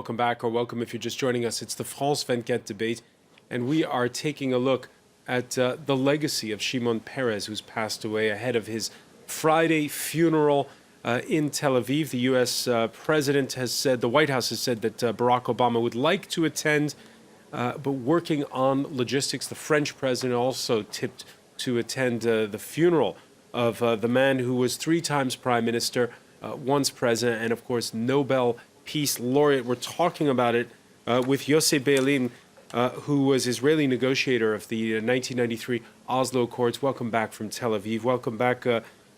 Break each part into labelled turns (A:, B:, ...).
A: Welcome back, or welcome if you're just joining us. It's the France 24 debate, and we are taking a look at the legacy of Shimon Peres, who's passed away ahead of his Friday funeral in Tel Aviv. The U.S. president has said, the White House has said that Barack Obama would like to attend, but working on logistics. The French president also tipped to attend the funeral of the man who was 3 times prime minister, once president, and of course Nobel Peace Laureate. We're talking about it with Yossi Beilin, who was Israeli negotiator of the 1993 Oslo Accords. Welcome back from Tel Aviv. Welcome back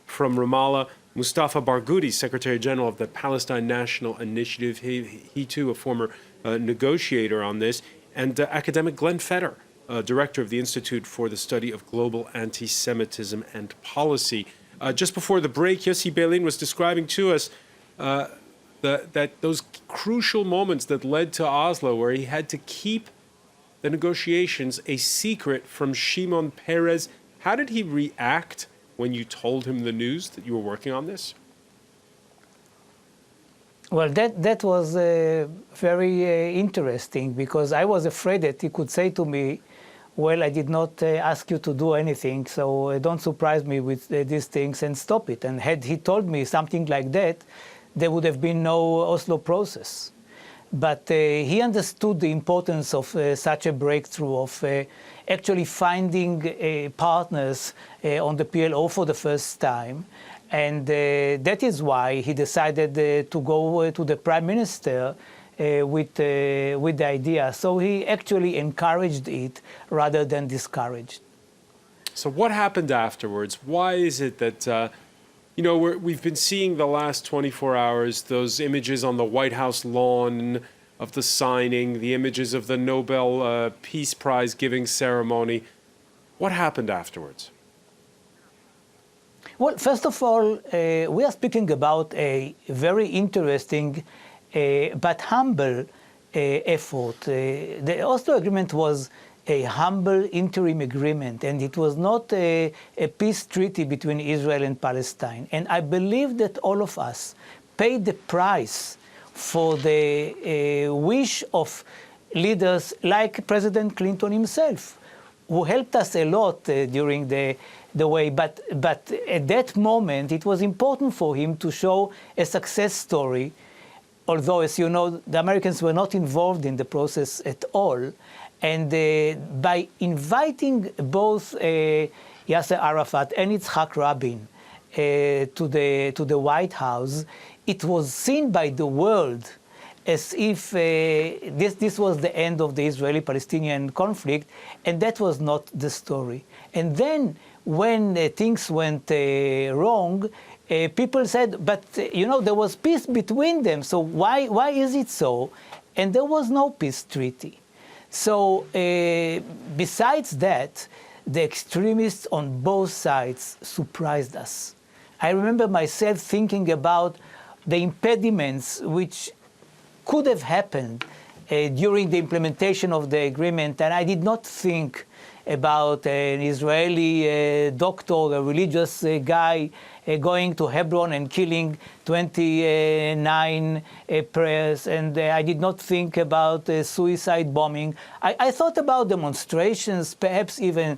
A: from Ramallah. Mustafa Barghouti, Secretary General of the Palestine National Initiative. He too, a former negotiator on this. And academic Glenn Feder, Director of the Institute for the Study of Global Anti-Semitism and Policy. Just before the break, Yossi Beilin was describing to us that those crucial moments that led to Oslo, where he had to keep the negotiations a secret from Shimon Peres. How did he react when you told him the news that you were working on this?
B: Well, that was very interesting, because I was afraid that he could say to me, well, I did not ask you to do anything, so don't surprise me with these things and stop it. And had he told me something like that, there would have been no Oslo process. But he understood the importance of such a breakthrough, of actually finding partners on the PLO for the first time. And that is why he decided to go to the prime minister with the idea. So he actually encouraged it rather than discouraged.
A: So what happened afterwards? Why is it that, we've been seeing the last 24 hours, those images on the White House lawn of the signing, the images of the Nobel Peace Prize giving ceremony. What happened afterwards?
B: Well, first of all, we are speaking about a very interesting but humble effort. The Oslo Agreement was a humble interim agreement, and it was not a peace treaty between Israel and Palestine. And I believe that all of us paid the price for the wish of leaders like President Clinton himself, who helped us a lot during the way. But at that moment, it was important for him to show a success story, although, as you know, the Americans were not involved in the process at all. And by inviting both Yasser Arafat and Yitzhak Rabin to the White House, it was seen by the world as if this was the end of the Israeli-Palestinian conflict, and that was not the story. And then when things went wrong, people said, but there was peace between them, so why is it so? And there was no peace treaty. So besides that, the extremists on both sides surprised us. I remember myself thinking about the impediments which could have happened during the implementation of the agreement, and I did not think about an Israeli doctor, a religious guy, going to Hebron and killing 29 prayers, and I did not think about suicide bombing. I thought about demonstrations, perhaps even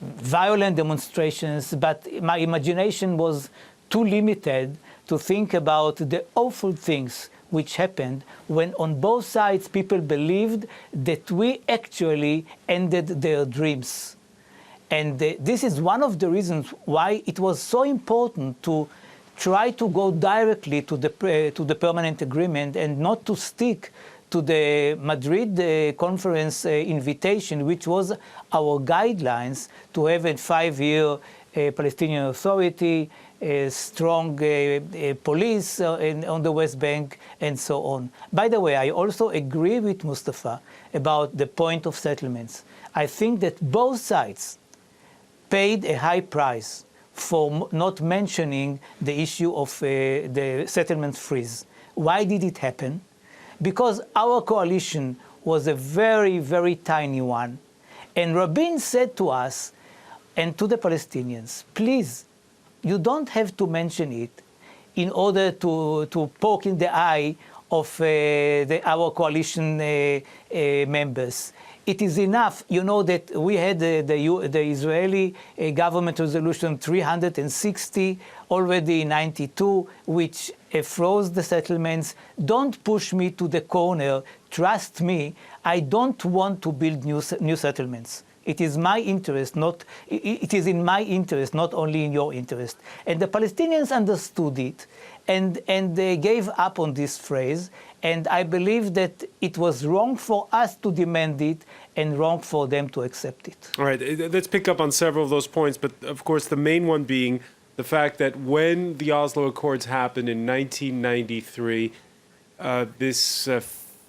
B: violent demonstrations, but my imagination was too limited to think about the awful things which happened when on both sides people believed that we actually ended their dreams. And this is one of the reasons why it was so important to try to go directly to the permanent agreement and not to stick to the Madrid conference invitation, which was our guidelines to have a 5-year Palestinian Authority, a strong police on the West Bank, and so on. By the way, I also agree with Mustafa about the point of settlements. I think that both sides paid a high price for not mentioning the issue of the settlement freeze. Why did it happen? Because our coalition was a very, very tiny one. And Rabin said to us and to the Palestinians, please, you don't have to mention it in order to poke in the eye of our coalition members. It is enough, you know, that we had the Israeli government resolution 360 already in 92, which froze the settlements. Don't push me to the corner. Trust me, I don't want to build new settlements. It is my interest, it is in my interest, not only in your interest. And the Palestinians understood it, and they gave up on this phrase. And I believe that it was wrong for us to demand it and wrong for them to accept it.
A: All right, let's pick up on several of those points, but of course the main one being the fact that when the Oslo Accords happened in 1993, this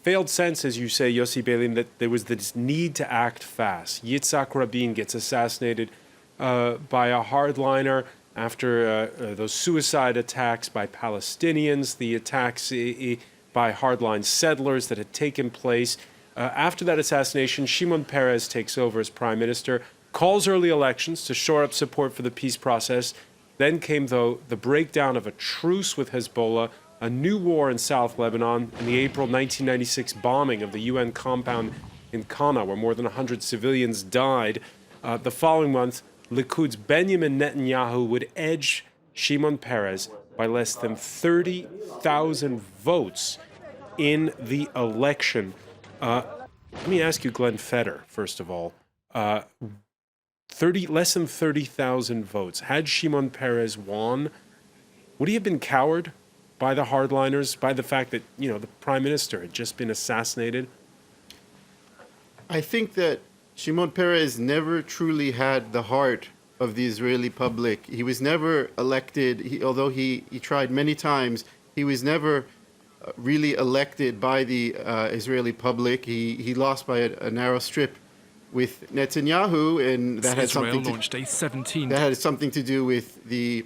A: failed sense, as you say, Yossi Beilin, that there was this need to act fast. Yitzhak Rabin gets assassinated by a hardliner after those suicide attacks by Palestinians, the attacks by hardline settlers that had taken place. After that assassination, Shimon Peres takes over as prime minister, calls early elections to shore up support for the peace process. Then came, though, the breakdown of a truce with Hezbollah, a new war in South Lebanon, and the April 1996 bombing of the UN compound in Qana, where more than 100 civilians died. The following month, Likud's Benjamin Netanyahu would edge Shimon Peres by less than 30,000 votes in the election. Let me ask you, Glenn Feder, first of all. Less than 30,000 votes. Had Shimon Peres won, would he have been cowed by the hardliners, by the fact that, you know, the prime minister had just been assassinated?
C: I think that Shimon Peres never truly had the heart of the Israeli public. He was never elected, although he tried many times, he was never really elected by the Israeli public. He lost by a narrow strip with Netanyahu, and that had something to do with the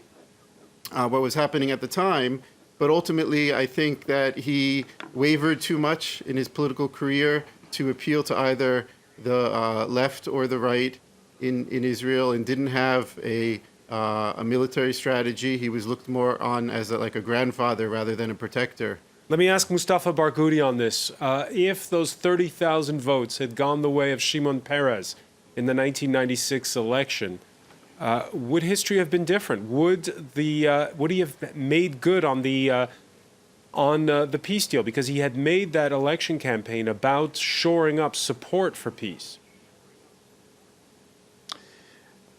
C: what was happening at the time. But ultimately, I think that he wavered too much in his political career to appeal to either the left or the right in Israel, and didn't have a military strategy. He was looked more on as like a grandfather rather than a protector.
A: Let me ask Mustafa Barghouti on this. If those 30,000 votes had gone the way of Shimon Peres in the 1996 election, would history have been different? Would he have made good on the peace deal, because he had made that election campaign about shoring up support for peace?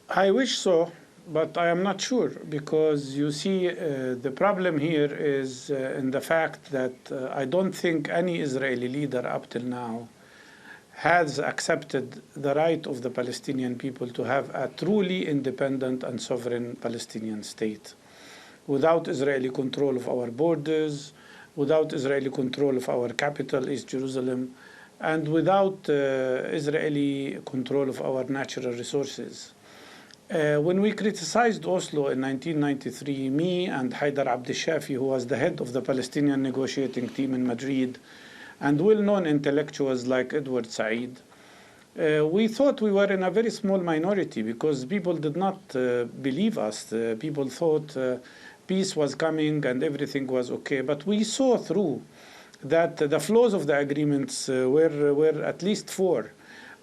D: I wish so, but I am not sure, because you see, the problem here is in the fact that I don't think any Israeli leader up till now has accepted the right of the Palestinian people to have a truly independent and sovereign Palestinian state, without Israeli control of our borders, without Israeli control of our capital, East Jerusalem, and without Israeli control of our natural resources. When we criticized Oslo in 1993, me and Haidar Abdeshafi, who was the head of the Palestinian negotiating team in Madrid, and well-known intellectuals like Edward Said, we thought we were in a very small minority, because people did not believe us. People thought peace was coming and everything was okay. But we saw through that the flaws of the agreements were at least four.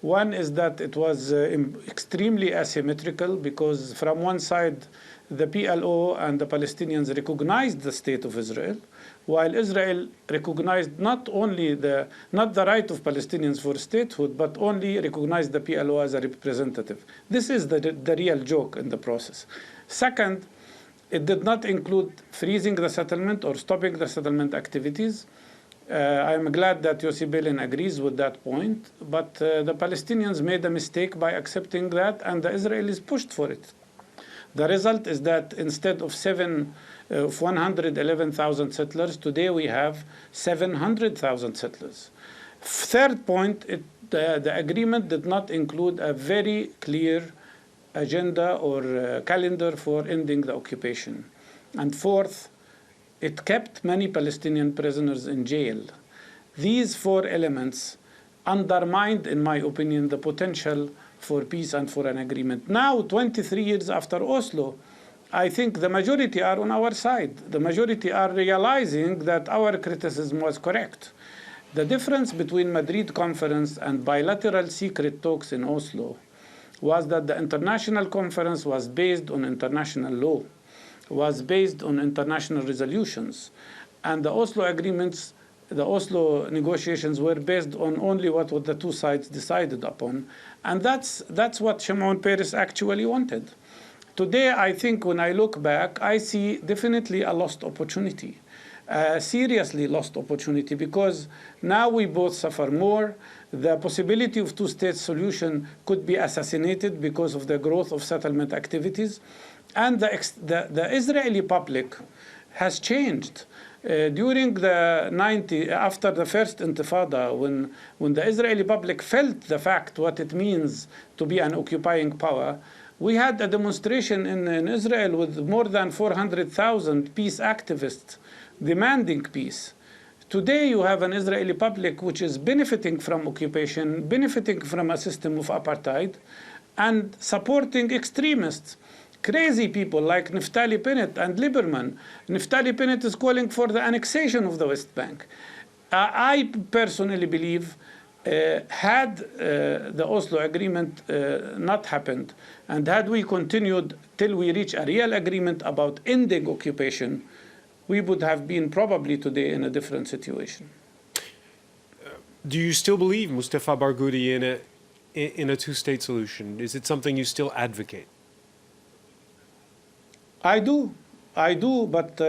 D: One is that it was extremely asymmetrical, because from one side, the PLO and the Palestinians recognized the state of Israel, while Israel recognized not the right of Palestinians for statehood, but only recognized the PLO as a representative. This is the real joke in the process. Second, it did not include freezing the settlement or stopping the settlement activities. I'm glad that Yossi Beilin agrees with that point, but the Palestinians made a mistake by accepting that, and the Israelis pushed for it. The result is that instead of 111,000 settlers, today we have 700,000 settlers. Third point, the agreement did not include a very clear agenda or calendar for ending the occupation. And fourth, it kept many Palestinian prisoners in jail. These four elements undermined, in my opinion, the potential for peace and for an agreement. Now, 23 years after Oslo, I think the majority are on our side. The majority are realizing that our criticism was correct. The difference between Madrid conference and bilateral secret talks in Oslo was that the international conference was based on international law, was based on international resolutions, and the Oslo agreements, the Oslo negotiations were based on only what the two sides decided upon, and that's what Shimon Peres actually wanted. Today, I think when I look back, I see definitely a lost opportunity, a seriously lost opportunity, because now we both suffer more. The possibility of two-state solution could be assassinated because of the growth of settlement activities. And the Israeli public has changed. During the 90s, after the first Intifada, when the Israeli public felt the fact what it means to be an occupying power, we had a demonstration in Israel with more than 400,000 peace activists demanding peace. Today you have an Israeli public which is benefiting from occupation, benefiting from a system of apartheid, and supporting extremists. Crazy people like Naftali Bennett and Lieberman. Naftali Bennett is calling for the annexation of the West Bank. I personally believe had the Oslo agreement not happened, and had we continued till we reach a real agreement about ending occupation, we would have been probably today in a different situation.
A: Do you still believe, Mustafa Barghouti, in a two-state solution? Is it something you still advocate?
D: I do, but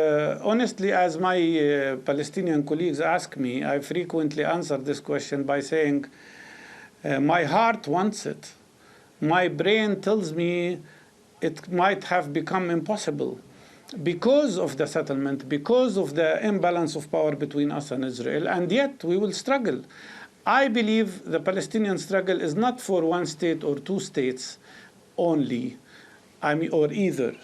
D: honestly, as my Palestinian colleagues ask me, I frequently answer this question by saying, my heart wants it. My brain tells me it might have become impossible because of the settlement, because of the imbalance of power between us and Israel, and yet we will struggle. I believe the Palestinian struggle is not for one state or two states only, or either.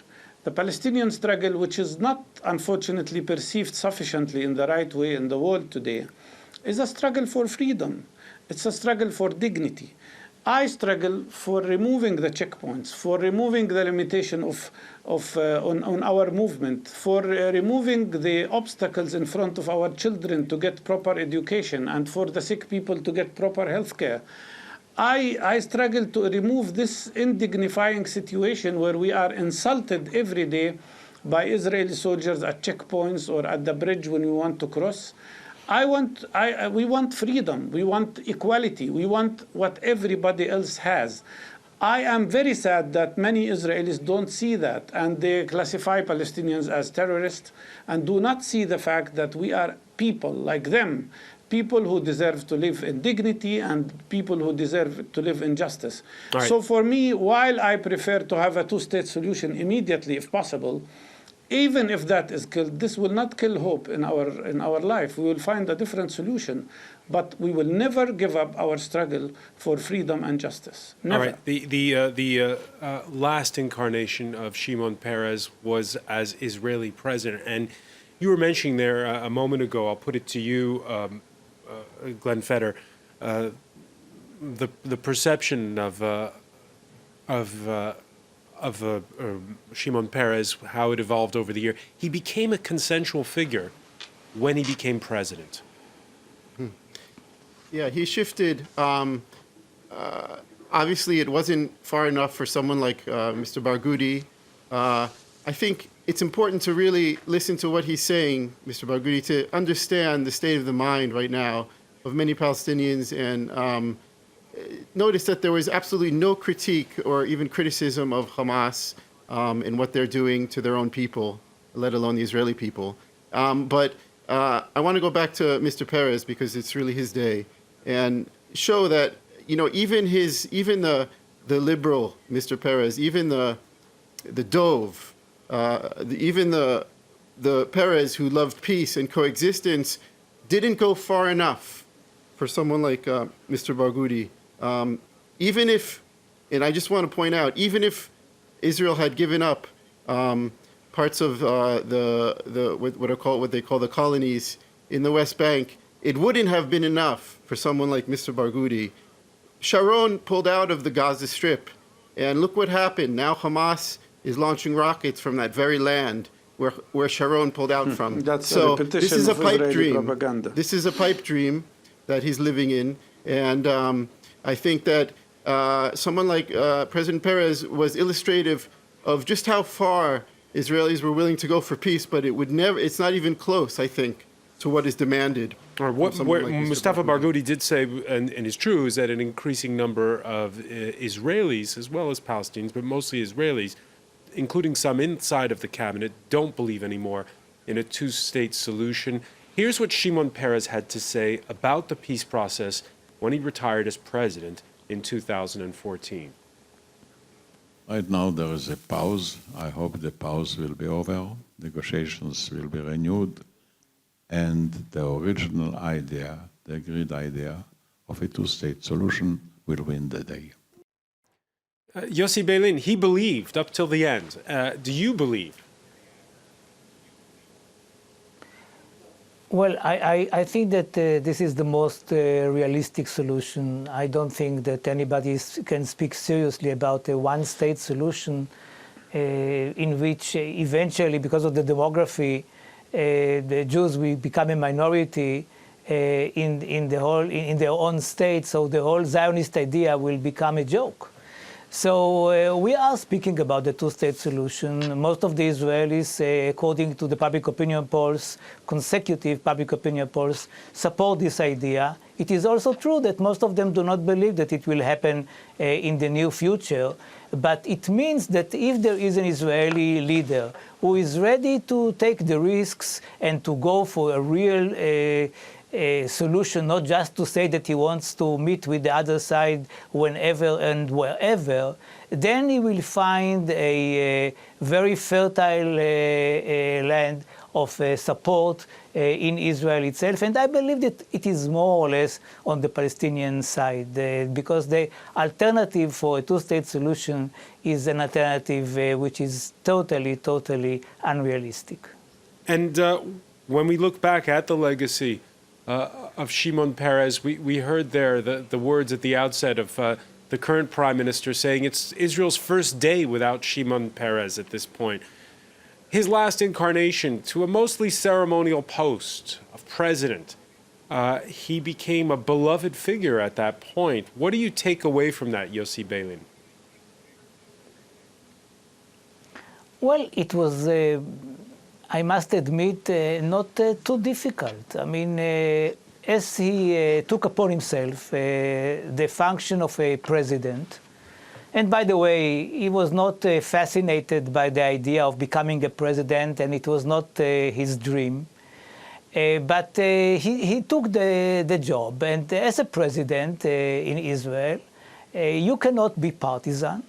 D: The Palestinian struggle, which is not unfortunately perceived sufficiently in the right way in the world today, is a struggle for freedom. It's a struggle for dignity. I struggle for removing the checkpoints, for removing the limitation on our movement, for removing the obstacles in front of our children to get proper education, and for the sick people to get proper health care. I struggle to remove this indignifying situation where we are insulted every day by Israeli soldiers at checkpoints or at the bridge when we want to cross. We want freedom, we want equality, we want what everybody else has. I am very sad that many Israelis don't see that, and they classify Palestinians as terrorists and do not see the fact that we are people like them, people who deserve to live in dignity and people who deserve to live in justice.
A: Right.
D: So for me, while I prefer to have a two-state solution immediately if possible, even if that is killed, this will not kill hope in our life. We will find a different solution, but we will never give up our struggle for freedom and justice. Never.
A: All right. The last incarnation of Shimon Peres was as Israeli president, and you were mentioning there a moment ago. I'll put it to you, Glenn Feder, the perception of Shimon Peres, how it evolved over the year. He became a consensual figure when he became president.
C: Yeah, he shifted. Obviously, it wasn't far enough for someone like Mr. Barghouti. I think it's important to really listen to what he's saying, Mr. Barghouti, to understand the state of the mind right now of many Palestinians, and notice that there was absolutely no critique or even criticism of Hamas in what they're doing to their own people, let alone the Israeli people. But I want to go back to Mr. Peres because it's really his day, and show that, you know, even the liberal Mr. Peres, even the dove, even the Peres who loved peace and coexistence didn't go far enough for someone like Mr. Barghouti. Even if, and I just want to point out, even if Israel had given up parts of what they call the colonies in the West Bank, it wouldn't have been enough for someone like Mr. Barghouti. Sharon pulled out of the Gaza Strip, and look what happened. Now Hamas is launching rockets from that very land where Sharon pulled out from.
D: That's a
C: so
D: repetition
C: this is a
D: of
C: pipe
D: Israeli
C: dream.
D: propaganda.
C: This is a pipe dream that he's living in. And I think that someone like President Perez was illustrative of just how far Israelis were willing to go for peace, but it's not even close, I think, to what is demanded.
A: Or what
C: like
A: Mustafa Barghouti did say, and is true, is that an increasing number of Israelis, as well as Palestinians, but mostly Israelis, including some inside of the cabinet, don't believe anymore in a two-state solution. Here's what Shimon Peres had to say about the peace process when he retired as president in 2014.
E: Right now there is a pause. I hope the pause will be over. Negotiations will be renewed. And the original idea, the agreed idea of a two-state solution will win the day.
A: Yossi Beilin, he believed up till the end. Do you believe?
B: Well, I think that this is the most realistic solution. I don't think that anybody can speak seriously about a one-state solution in which eventually, because of the demography, the Jews will become a minority in their own state. So the whole Zionist idea will become a joke. So we are speaking about the two-state solution. Most of the Israelis, according to the public opinion polls, consecutive public opinion polls, support this idea. It is also true that most of them do not believe that it will happen in the near future. But it means that if there is an Israeli leader who is ready to take the risks and to go for a real solution, not just to say that he wants to meet with the other side whenever and wherever, then he will find a very fertile land of support in Israel itself. And I believe that it is more or less on the Palestinian side, because the alternative for a two-state solution is an alternative which is totally, totally unrealistic.
A: And when we look back at the legacy of Shimon Peres, we heard there the words at the outset of the current prime minister saying it's Israel's first day without Shimon Peres at this point. His last incarnation to a mostly ceremonial post of president, he became a beloved figure at that point. What do you take away from that, Yossi Beilin?
B: Well, it was, I must admit, not too difficult. I mean, as he took upon himself the function of a president, and by the way, he was not fascinated by the idea of becoming a president, and it was not his dream. But he took the job, and as a president in Israel, you cannot be partisan.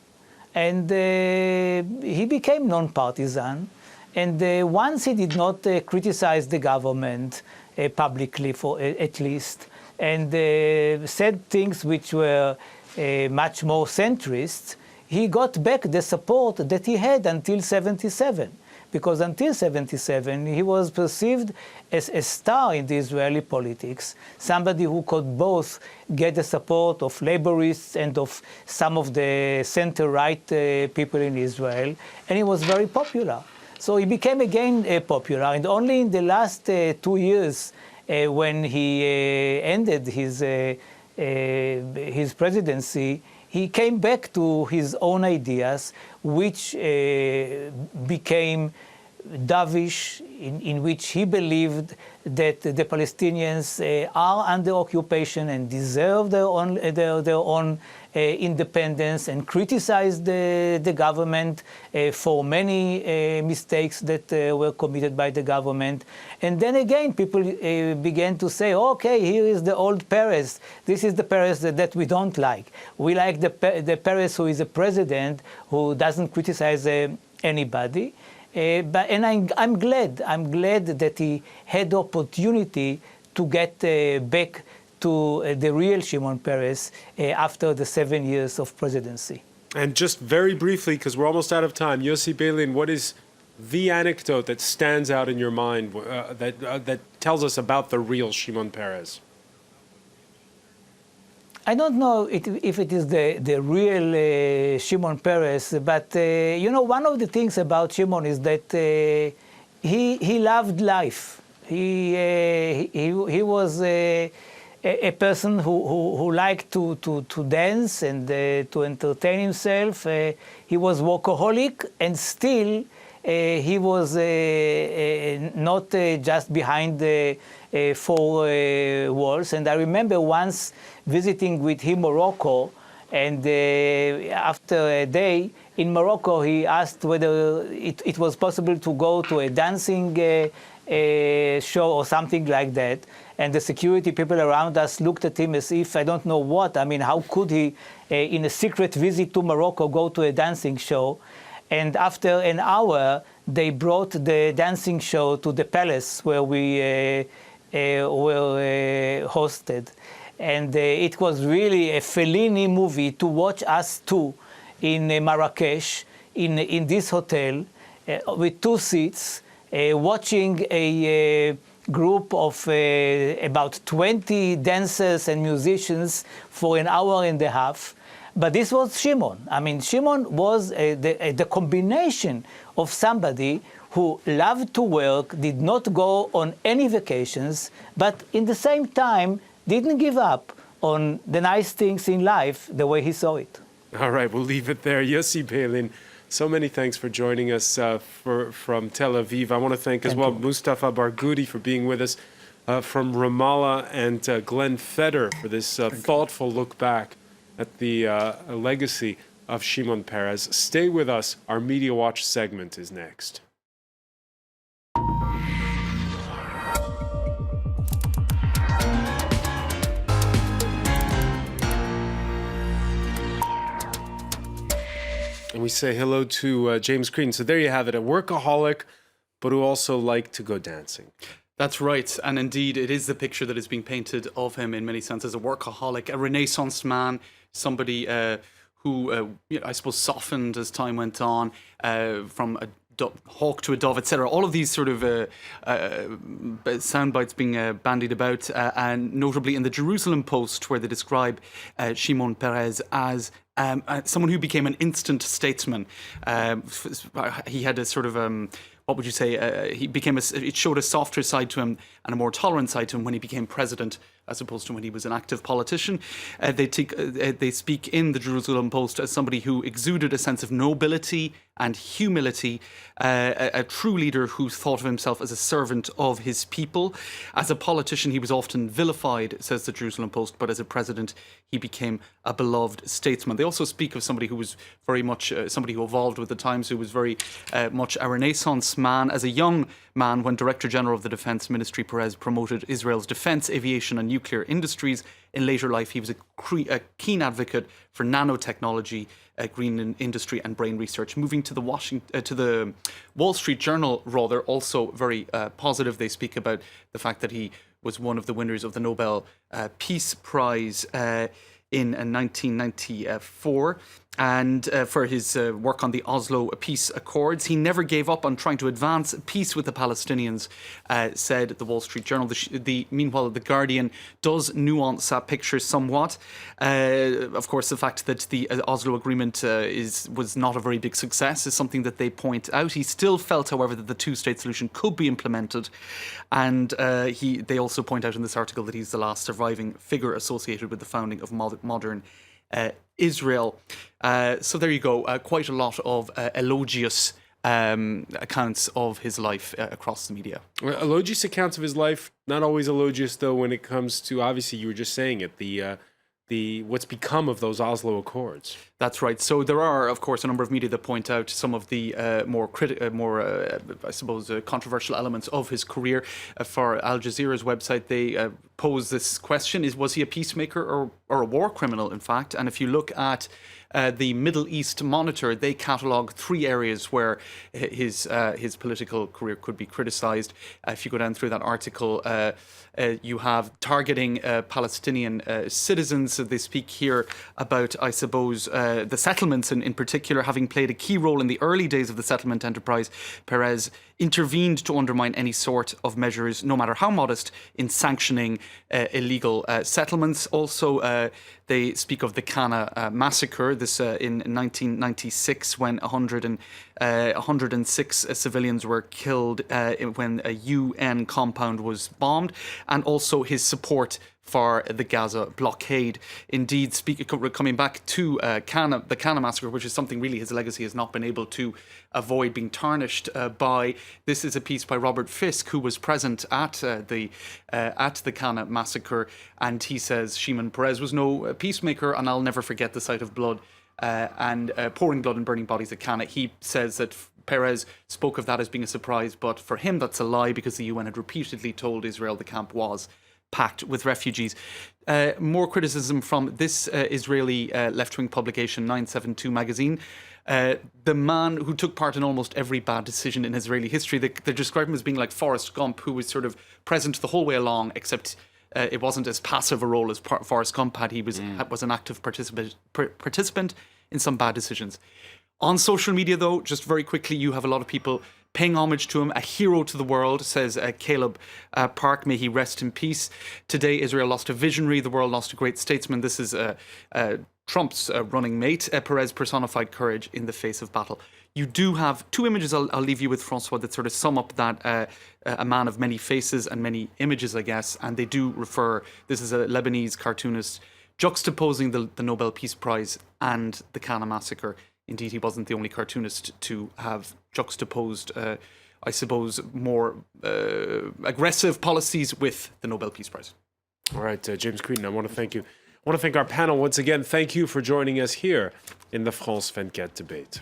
B: And he became non-partisan. And once he did not criticize the government publicly, for at least, and said things which were much more centrist, he got back the support that he had until 77. Because until 77, he was perceived as a star in the Israeli politics, somebody who could both get the support of laborists and of some of the center-right people in Israel, and he was very popular. So he became again popular, and only in the last 2 years, when he ended his presidency, he came back to his own ideas, which became dovish, in which he believed that the Palestinians are under occupation and deserve their own independence, and criticized the government for many mistakes that were committed by the government. And then again, people began to say, okay, here is the old Peres. This is the Peres that we don't like. We like the Peres who is a president who doesn't criticize anybody. I'm glad that he had the opportunity to get back to the real Shimon Peres after the 7 years of presidency.
A: And just very briefly, because we're almost out of time, Yossi Beilin, what is the anecdote that stands out in your mind that tells us about the real Shimon Peres?
B: I don't know if it is the real Shimon Peres, but one of the things about Shimon is that he loved life. He was a person who liked to dance and to entertain himself. He was workaholic, and still he was not just behind the four walls. And I remember once visiting with him Morocco, and after a day in Morocco, he asked whether it was possible to go to a dancing show or something like that. And the security people around us looked at him as if, I don't know what, I mean, how could he, in a secret visit to Morocco, go to a dancing show? And after an hour, they brought the dancing show to the palace where we were hosted. And it was really a Fellini movie to watch us two in Marrakesh, in this hotel, with two seats, watching a group of about 20 dancers and musicians for an hour and a half. But this was Shimon. I mean, Shimon was the combination of somebody who loved to work, did not go on any vacations, but in the same time didn't give up on the nice things in life the way he saw it.
A: All right, we'll leave it there. Yossi Beilin, so many thanks for joining us from Tel Aviv. I want to thank as well Mustafa Barghouti for being with us from Ramallah, and Glenn Feder for this thoughtful look back at the legacy of Shimon Peres. Stay with us. Our Media Watch segment is next. And we say hello to James Green. So there you have it, a workaholic, but who also liked to go dancing.
F: That's right. And indeed, it is the picture that is being painted of him in many senses, a workaholic, a Renaissance man, somebody who, I suppose, softened as time went on, from a hawk to a dove, etc. All of these sort of sound bites being bandied about, and notably in the Jerusalem Post, where they describe Shimon Peres as someone who became an instant statesman. He had a sort of what would you say? He became it showed a softer side to him and a more tolerant side to him when he became president, as opposed to when he was an active politician. They speak in the Jerusalem Post as somebody who exuded a sense of nobility and humility, a true leader who thought of himself as a servant of his people. As a politician, he was often vilified, says the Jerusalem Post, but as a president, he became a beloved statesman. They also speak of somebody who was very much somebody who evolved with the times, who was very much a Renaissance man. As a young man, when Director General of the Defense Ministry, Peres promoted Israel's defense, aviation and nuclear industries. In later life, he was a keen advocate for nanotechnology, green industry and brain research. Moving to the Wall Street Journal, rather, also very positive. They speak about the fact that he was one of the winners of the Nobel Peace Prize in 1994, and for his work on the Oslo Peace Accords. He never gave up on trying to advance peace with the Palestinians, said the Wall Street Journal. Meanwhile, The Guardian does nuance that picture somewhat. Of course, the fact that the Oslo Agreement was not a very big success is something that they point out. He still felt, however, that the two-state solution could be implemented, and they also point out in this article that he's the last surviving figure associated with the founding of modern Israel. So there you go. Quite a lot of elogious accounts of his life across the media.
A: Well, elogious accounts of his life, not always elogious though when it comes to, obviously you were just saying it, the what's become of those Oslo Accords.
F: That's right. So there are, of course, a number of media that point out some of the more controversial elements of his career. For Al Jazeera's website, they pose this question: was he a peacemaker or a war criminal, in fact? And if you look at the Middle East Monitor, they catalogue 3 areas where his political career could be criticised. If you go down through that article, you have targeting Palestinian citizens. So they speak here about, I suppose, the settlements in particular, having played a key role in the early days of the settlement enterprise. Peres intervened to undermine any sort of measures, no matter how modest, in sanctioning illegal settlements. Also they speak of the Cana massacre, this in 1996, when 106 civilians were killed when a UN compound was bombed, and also his support for the Gaza blockade. Indeed, coming back to the Cana massacre, which is something really his legacy has not been able to avoid being tarnished by. This is a piece by Robert Fisk, who was present at the Cana massacre, and he says Shimon Peres was no peacemaker, and I'll never forget the sight of blood and pouring blood and burning bodies at Cana. He says that Peres spoke of that as being a surprise, but for him that's a lie, because the UN had repeatedly told Israel the camp was packed with refugees. More criticism from this Israeli left-wing publication, 972 magazine. The man who took part in almost every bad decision in Israeli history, they describe him as being like Forrest Gump, who was sort of present the whole way along, except it wasn't as passive a role as Forrest Gump had. He was an active participant in some bad decisions. On social media, though, just very quickly, you have a lot of people paying homage to him, a hero to the world, says Caleb Park. May he rest in peace. Today, Israel lost a visionary. The world lost a great statesman. This is Trump's running mate. Peres personified courage in the face of battle. You do have two images I'll leave you with, François, that sort of sum up that a man of many faces and many images, I guess. And they do refer, this is a Lebanese cartoonist, juxtaposing the Nobel Peace Prize and the Cana massacre. Indeed, he wasn't the only cartoonist to have juxtaposed, I suppose, more aggressive policies with the Nobel Peace Prize.
A: All right, James Creedon, I want to thank you. I want to thank our panel once again. Thank you for joining us here in the France 24 debate.